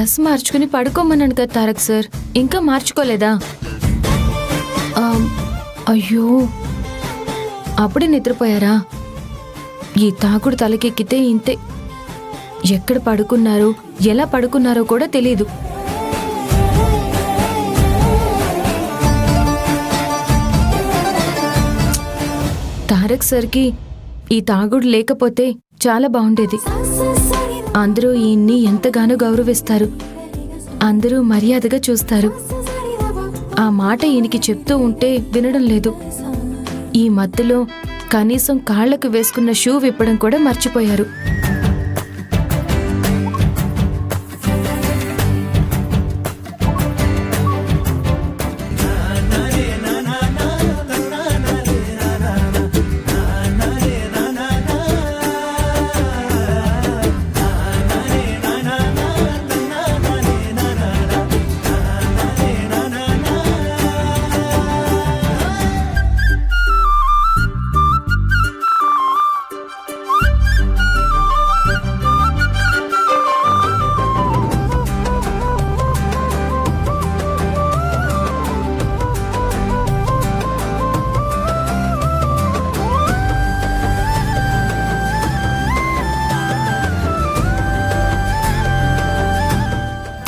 Dress మార్చుకుని పడుకోమన్నాను కదా Tarak sir, ఇంకా మార్చుకోలేదా? అయ్యో, అప్పుడే నిద్రపోయారా? ఈ తాకుడు తలకెక్కితే ఇంతే. ఎక్కడ పడుకున్నారో ఎలా పడుకున్నారో కూడా తెలీదు. తారక్ సార్కి ఈ తాగుడు లేకపోతే చాలా బాగుండేది. అందరూ ఈయన్ని ఎంతగానో గౌరవిస్తారు, అందరూ మర్యాదగా చూస్తారు. ఆ మాట ఈయనకి చెప్తూ ఉంటే వినడం లేదు. ఈ మధ్యలో కనీసం కాళ్లకు వేసుకున్న షూ విప్పడం కూడా మర్చిపోయారు.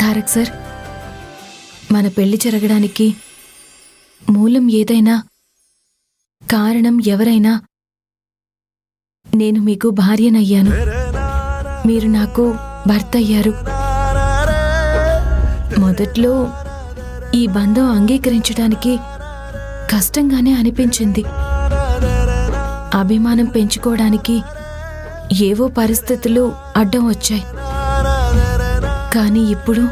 తారక్ సార్, మన పెళ్లి జరగడానికి మూలం ఏదైనా, కారణం ఎవరైనా, నేను మీకు భార్యనయ్యాను, మీరు నాకు భర్త అయ్యారు. మొదట్లో ఈ బంధం అంగీకరించడానికి కష్టంగానే అనిపించింది. అభిమానం పెంచుకోవడానికి ఏవో పరిస్థితులు అడ్డం వచ్చాయి. కానీ ఇప్పుడు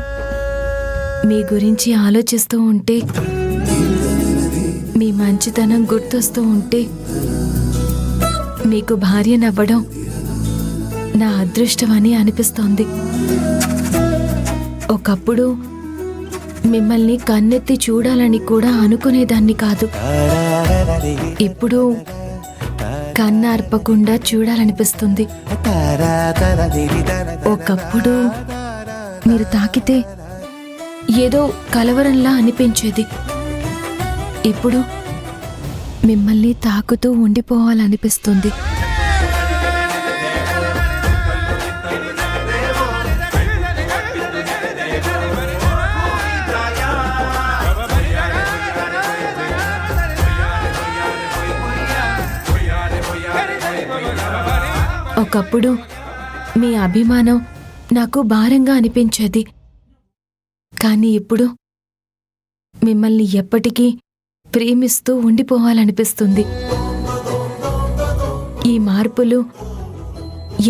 మీ గురించి ఆలోచిస్తూ ఉంటే, మీ మంచితనం గుర్తొస్తూ ఉంటే, మీకు భార్యనవ్వడం నా అదృష్టమని అనిపిస్తోంది. ఒకప్పుడు మిమ్మల్ని కన్నెత్తి చూడాలని కూడా అనుకునేదాన్ని కాదు. ఇప్పుడు కన్నార్పకుండా చూడాలనిపిస్తుంది. ఒకప్పుడు మీరు తాకితే ఏదో కలవరంలా అనిపించేది. ఇప్పుడు మిమ్మల్ని తాకుతూ ఉండిపోవాలనిపిస్తుంది. ఒకప్పుడు మీ అభిమానం నాకు భారంగా అనిపించేది. కానీ ఇప్పుడు మిమ్మల్ని ఎప్పటికీ ప్రేమిస్తూ ఉండిపోవాలనిపిస్తుంది. ఈ మార్పులు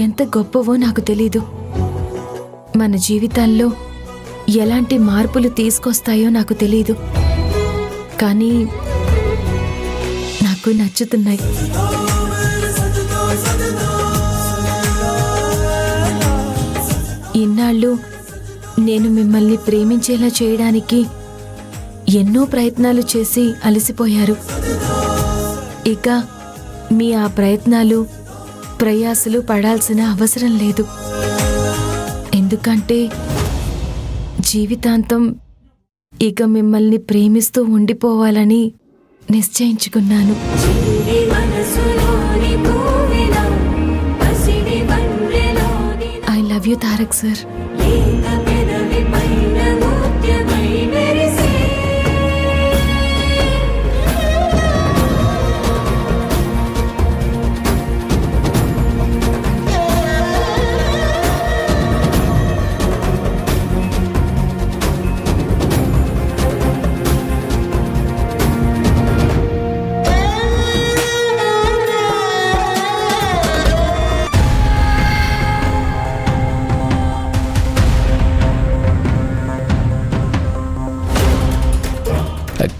ఎంత గొప్పవో నాకు తెలీదు. మన జీవితాల్లో ఎలాంటి మార్పులు తీసుకొస్తాయో నాకు తెలీదు. కానీ నాకు నచ్చుతున్నాయి. ఇన్నాళ్ళు నేను మిమ్మల్ని ప్రేమించేలా చేయడానికి ఎన్నో ప్రయత్నాలు చేసి అలసిపోయారు. ఇక మీ ఆ ప్రయత్నాలు, ప్రయాసలు పడాల్సిన అవసరం లేదు. ఎందుకంటే జీవితాంతం ఇక మిమ్మల్ని ప్రేమిస్తూ ఉండిపోవాలని నిశ్చయించుకున్నాను. I love you Tarak sir.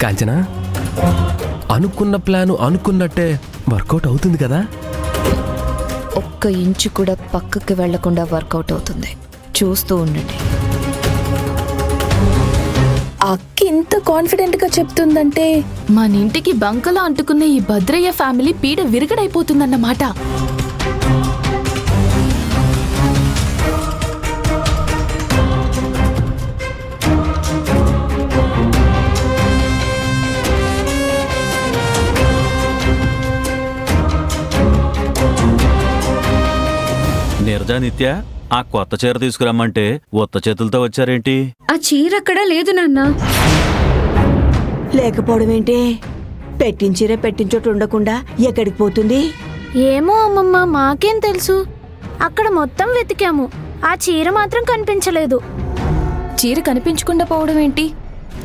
Kanchana, అనుకున్న ప్లాను అనుకున్నట్టే వర్కౌట్ అవుతుంది కదా? ఒక్క ఇంచు కూడా పక్కకి వెళ్లకుండా వర్కౌట్ అవుతుంది. చూస్తూ ఉండండి. అక్క ఇంత కాన్ఫిడెంట్ గా చెప్తుందంటే మన ఇంటికి బంకలా అంటుకున్న ఈ భద్రయ్య ఫ్యామిలీ పీడ విరగడైపోతుందన్నమాట. రాజానిత్య, ఆ కొత్త చీర తీసుకురమ్మంటే ఉత్త చేతులతో వచ్చారేంటి? ఆ చీర అక్కడా లేదు నాన్న. లేకపోవడం ఏంటే? పెట్టించిరే పెట్టించోటు ఉండకుండా ఎక్కడికి పోతుంది? ఏమో అమ్మమ్మ, మాకేం తెలుసు. అక్కడ మొత్తం వెతికాము, ఆ చీర మాత్రం కనిపించలేదు. చీర కనిపించకుండా పోవడం ఏంటి?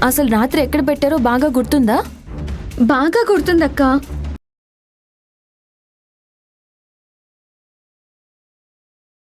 అసలు రాత్రి ఎక్కడ పెట్టారో బాగా గుర్తుందా? బాగా గుర్తుందక్క.